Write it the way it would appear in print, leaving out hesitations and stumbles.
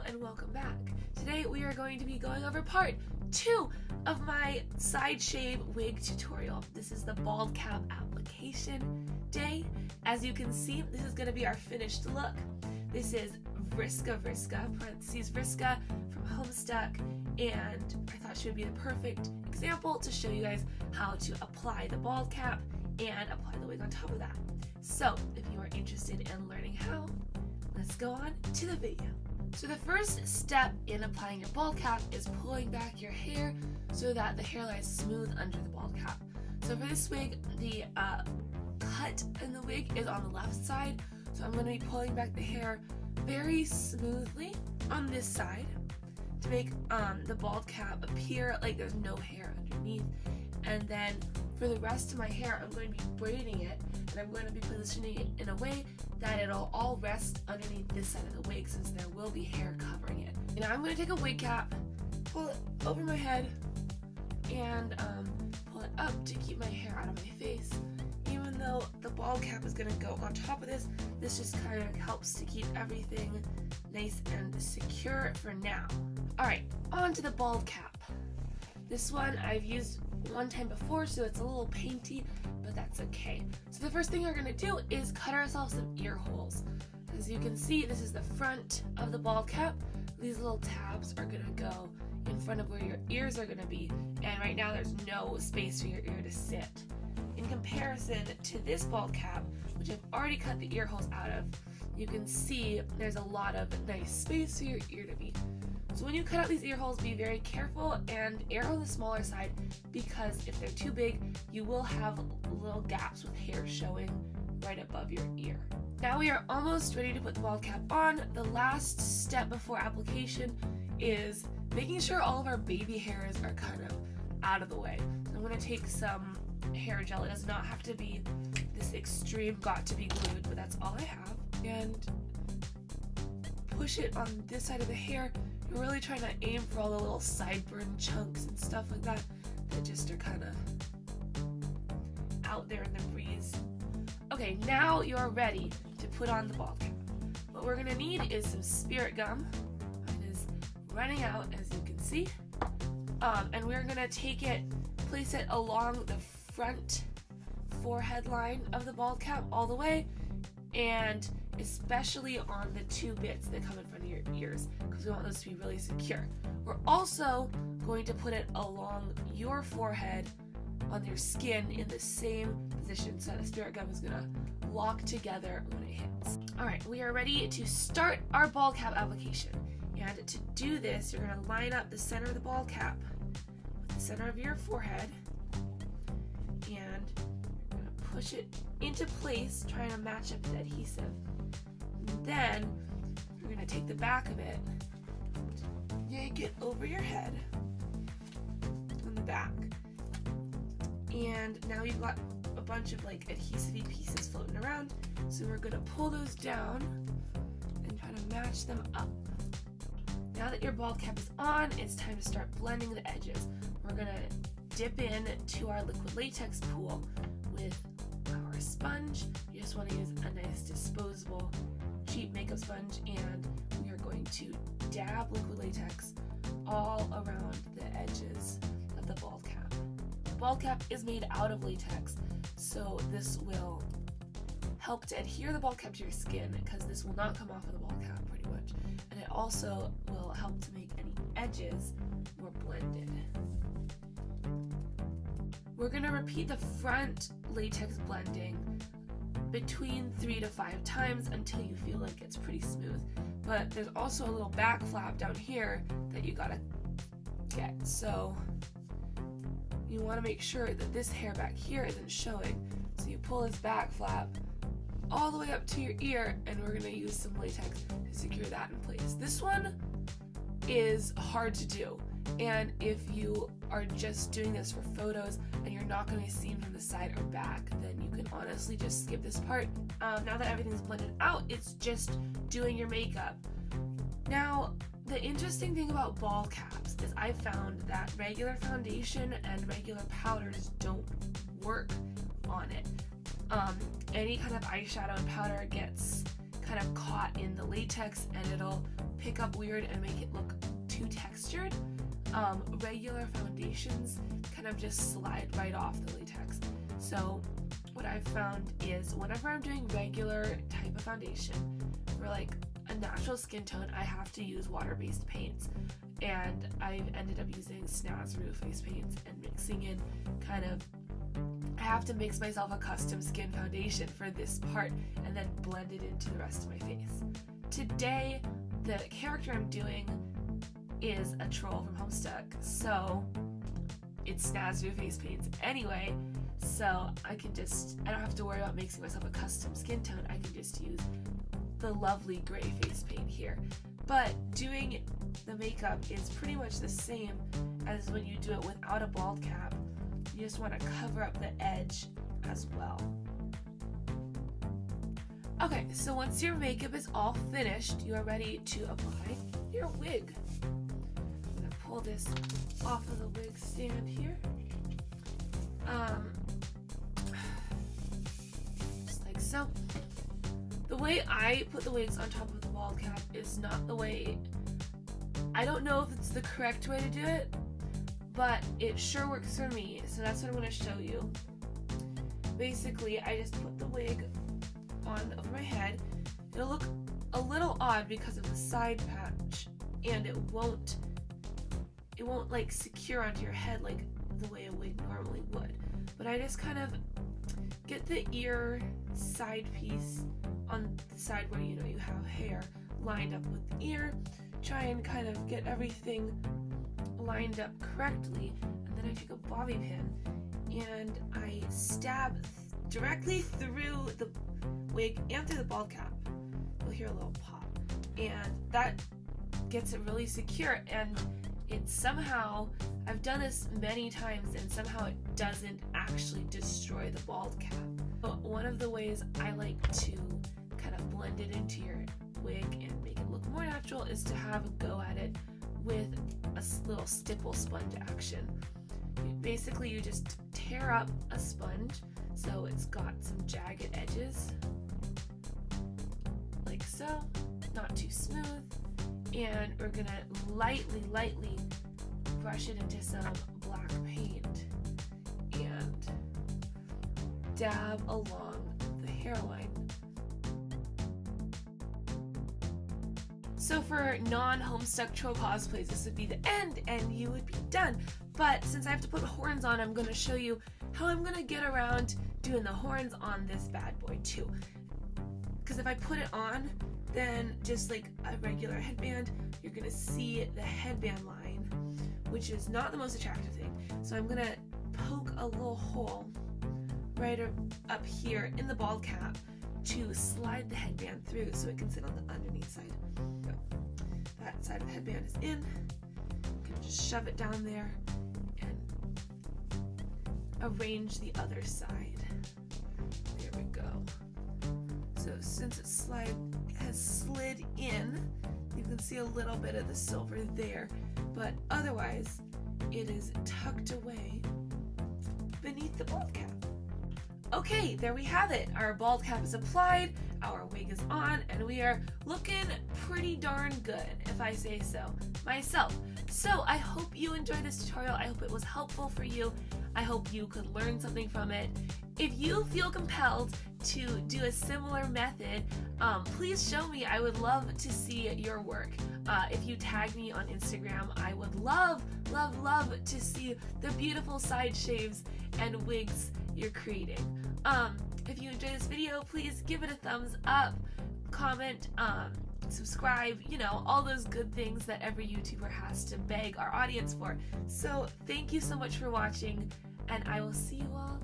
and welcome back. Today we are going to be going over part 2 of my side shave wig tutorial. This is the bald cap application day. As you can see, this is going to be our finished look. This is Vriska, parentheses Vriska from Homestuck, and I thought she would be the perfect example to show you guys how to apply the bald cap and apply the wig on top of that. So if you are interested in learning how, let's go on to the video. So the first step in applying your bald cap is pulling back your hair so that the hair lies smooth under the bald cap. So for this wig, the cut in the wig is on the left side, so I'm going to be pulling back the hair very smoothly on this side to make the bald cap appear like there's no hair underneath. And then for the rest of my hair, I'm going to be braiding it, and I'm going to be positioning it in a way that it'll all rest underneath this side of the wig, since there will be hair covering it. And I'm going to take a wig cap, pull it over my head, and pull it up to keep my hair out of my face. Even though the bald cap is going to go on top of this, this just kind of helps to keep everything nice and secure for now. Alright, on to the bald cap. This one I've used one time before, so it's a little painty, but that's okay. So the first thing we're going to do is cut ourselves some ear holes. As you can see, this is the front of the bald cap. These little tabs are going to go in front of where your ears are going to be, and right now there's no space for your ear to sit. In comparison to this bald cap, which I've already cut the ear holes out of, you can see there's a lot of nice space for your ear to be. So when you cut out these ear holes, be very careful and err on the smaller side, because if they're too big, you will have little gaps with hair showing right above your ear. Now we are almost ready to put the bald cap on. The last step before application is making sure all of our baby hairs are kind of out of the way. So I'm going to take some hair gel. It does not have to be this extreme got to be glued, but that's all I have. And push it on this side of the hair. You're really trying to aim for all the little sideburn chunks and stuff like that just are kind of out there in the breeze. Okay, now you're ready to put on the bald cap. What we're going to need is some spirit gum. It is running out, as you can see. And we're going to take it, place it along the front forehead line of the bald cap all the way, and especially on the two bits that come in front of your ears, because we want those to be really secure. We're also going to put it along your forehead on your skin in the same position, so the spirit gum is going to lock together when it hits. Alright, we are ready to start our bald cap application. And to do this, you're going to line up the center of the bald cap with the center of your forehead, and you're going to push it into place, trying to match up the adhesive. And then you're going to take the back of it, yank it over your head on the back, and now you've got a bunch of like adhesive pieces floating around, so we're going to pull those down and try to match them up. Now that your bald cap is on, it's time to start blending the edges. We're going to dip in to our liquid latex pool with our sponge. You just want to use a nice disposable cheap makeup sponge, and we are going to dab liquid latex all around the edges of the bald cap. The bald cap is made out of latex, so this will help to adhere the bald cap to your skin, because this will not come off of the bald cap pretty much, and it also will help to make any edges more blended. We're going to repeat the front latex blending between 3 to 5 times until you feel like it's pretty smooth. But there's also a little back flap down here that you gotta get. So you want to make sure that this hair back here isn't showing. So you pull this back flap all the way up to your ear, and we're gonna use some latex to secure that in place. This one is hard to do, and if you are just doing this for photos and you're not going to be seen from the side or back, then you can honestly just skip this part. Now that everything's blended out, it's just doing your makeup. Now, the interesting thing about bald caps is I found that regular foundation and regular powders don't work on it. Any kind of eyeshadow and powder gets kind of caught in the latex and it'll pick up weird and make it look too textured. Regular foundations kind of just slide right off the latex. So what I've found is whenever I'm doing regular type of foundation for like a natural skin tone, I have to use water-based paints, and I've ended up using Snazaroo face paints and mixing in kind of, I have to mix myself a custom skin foundation for this part and then blend it into the rest of my face. Today, the character I'm doing is a troll from Homestuck, so it's Snazaroo face paints anyway, so I don't have to worry about mixing myself a custom skin tone. I can just use the lovely gray face paint here. But doing the makeup is pretty much the same as when you do it without a bald cap. You just want to cover up the edge as well. Okay, so once your makeup is all finished, you are ready to apply your wig. I'm gonna pull this off of the wig stand here. Just like so. The way I put the wigs on top of the bald cap is not the way, I don't know if it's the correct way to do it, but it sure works for me, so that's what I'm going to show you. Basically, I just put the wig on over my head. It'll look a little odd because of the side patch, and it won't like secure onto your head like the way a wig normally would. But I just kind of get the ear side piece on the side where you have hair lined up with the ear, try and kind of get everything lined up correctly, and then I take a bobby pin and I stab directly through the wig and through the bald cap. You'll hear a little pop, and that gets it really secure, and it somehow, I've done this many times, and somehow it doesn't actually destroy the bald cap. But one of the ways I like to kind of blend it into your wig and make it look more natural is to have a go at it with a little stipple sponge action. Basically, you just tear up a sponge so it's got some jagged edges, like so, not too smooth, and we're gonna lightly brush it into some black paint and dab along the hairline. So for non-Homestuck troll cosplays, this would be the end and you would be done. But since I have to put horns on, I'm going to show you how I'm going to get around doing the horns on this bad boy too. Because if I put it on, then just like a regular headband, you're going to see the headband line, which is not the most attractive thing. So I'm going to poke a little hole right up here in the bald cap to slide the headband through so it can sit on the underneath side. So that side of the headband is in. You can just shove it down there and arrange the other side. There we go. So since it has slid in, you can see a little bit of the silver there, but otherwise it is tucked away beneath the bald cap. Okay, there we have it. Our bald cap is applied, our wig is on, and we are looking pretty darn good, if I say so myself. So I hope you enjoyed this tutorial. I hope it was helpful for you. I hope you could learn something from it. If you feel compelled to do a similar method, please show me. I would love to see your work. If you tag me on Instagram, I would love to see the beautiful side shaves and wigs you're creating. If you enjoyed this video, please give it a thumbs up, comment, subscribe, all those good things that every YouTuber has to beg our audience for. So thank you so much for watching, and I will see you all